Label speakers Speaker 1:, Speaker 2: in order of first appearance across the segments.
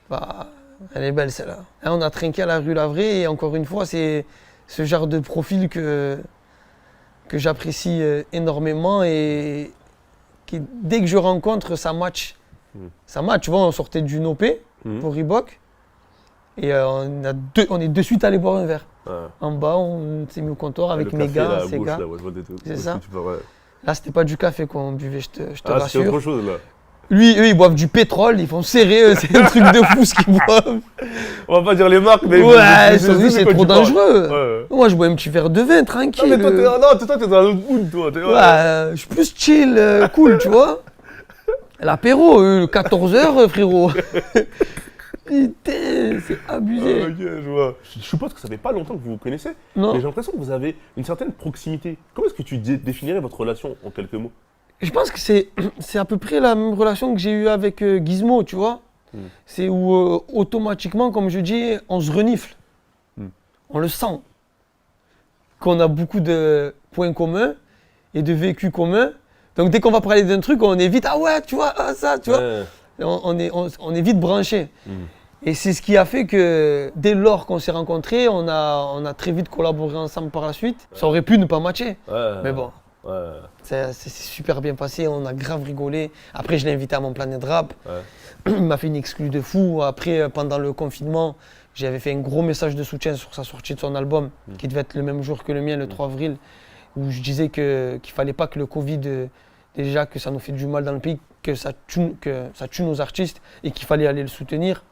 Speaker 1: Bah, elle est belle celle-là. Hein, on a trinqué à la rue Lavray et encore une fois, c'est ce genre de profil que j'apprécie énormément et dès que je rencontre, ça match. Ça match, tu vois, on sortait du Nopé pour Reebok et on est de suite allé boire un verre. En bas, on s'est mis au comptoir avec mes gars, ces gars. C'est ça. Là, c'était pas du café qu'on buvait, je te rassure.
Speaker 2: C'est autre chose là.
Speaker 1: Lui, eux, ils boivent du pétrole, ils font serrer, c'est un truc de fou ce qu'ils boivent.
Speaker 2: On va pas dire les marques, mais.
Speaker 1: Ouais, c'est trop dangereux. Moi, je bois un petit verre de vin, tranquille.
Speaker 2: Non, mais toi, t'es dans un autre mood, toi.
Speaker 1: Ouais, je suis plus chill, cool, tu vois. L'apéro, 14h, frérot. Putain, c'est abusé.
Speaker 2: Ok, je vois. Je suppose que ça fait pas longtemps que vous vous connaissez,
Speaker 1: Non.
Speaker 2: mais j'ai l'impression que vous avez une certaine proximité. Comment est-ce que tu définirais votre relation en quelques mots?
Speaker 1: Je pense que c'est à peu près la même relation que j'ai eue avec Gizmo, tu vois. C'est où automatiquement, comme je dis, on se renifle. On le sent. Qu'on a beaucoup de points communs et de vécus communs. Donc dès qu'on va parler d'un truc, on est vite, ah ouais, tu vois, ah, ça, tu vois. On est vite branchés. Et c'est ce qui a fait que dès lors qu'on s'est rencontrés, on a très vite collaboré ensemble par la suite. Ça aurait pu ne pas matcher. Mais bon. C'est super bien passé, on a grave rigolé. Après, je l'ai invité à mon Planète Rap. Il m'a fait une exclue de fou. Après, pendant le confinement, j'avais fait un gros message de soutien sur sa sortie de son album, qui devait être le même jour que le mien, le 3 avril, où je disais qu'il ne fallait pas que le Covid, déjà que ça nous fait du mal dans le pays, que ça tue nos artistes et qu'il fallait aller le soutenir.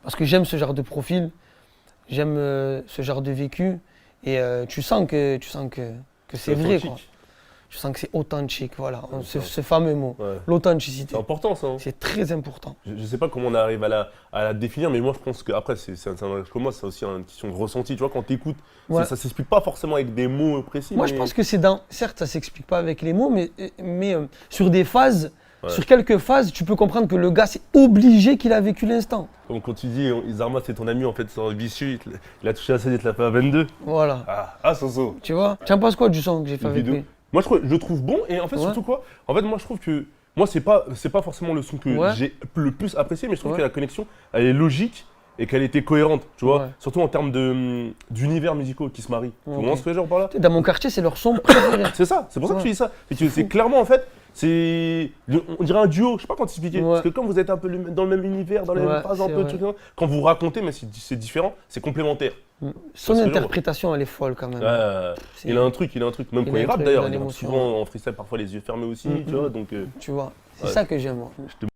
Speaker 1: Parce que j'aime ce genre de profil, j'aime ce genre de vécu. Et tu sens que c'est vrai, quoi. Je sens que c'est authentique, voilà, ce fameux mot, l'authenticité.
Speaker 2: C'est important ça.
Speaker 1: C'est très important.
Speaker 2: Je ne sais pas comment on arrive à la définir, mais moi je pense qu'après, c'est comme moi, c'est aussi une question de ressenti. Tu vois, quand tu écoutes, ça ne s'explique pas forcément avec des mots précis.
Speaker 1: Moi je pense que certes, ça ne s'explique pas avec les mots, mais sur des phases, sur quelques phases, tu peux comprendre que le gars, c'est obligé qu'il a vécu l'instant.
Speaker 2: Comme quand tu dis, Zarma c'est ton ami, en fait, c'est un vicieux, il a touché à ça, il te l'a fait à 22.
Speaker 1: Voilà.
Speaker 2: Soso.
Speaker 1: Tu vois, tu en penses quoi du son que j'ai fait avec lui?
Speaker 2: Moi, je le trouve bon et en fait, surtout quoi? En fait, moi, je trouve que. Moi, c'est pas forcément le son que j'ai le plus apprécié, mais je trouve que la connexion, elle est logique et qu'elle était cohérente, tu vois. Surtout en termes d'univers musicaux qui se marient. Tu vois ce que je veux dire par là?
Speaker 1: Dans mon quartier, c'est leur son préféré.
Speaker 2: C'est ça, c'est pour ça que tu dis ça. C'est clairement, en fait, on dirait un duo, je sais pas comment t'expliquer. Parce que comme vous êtes un peu dans le même univers, dans les mêmes phases, un peu, quand vous racontez, mais c'est différent, c'est différent,
Speaker 1: Son interprétation, elle est folle quand même.
Speaker 2: Il a un truc. Même quand il rappe d'ailleurs, il rappe souvent en freestyle, parfois les yeux fermés aussi, tu vois. Donc,
Speaker 1: tu vois, c'est ça que j'aime moi.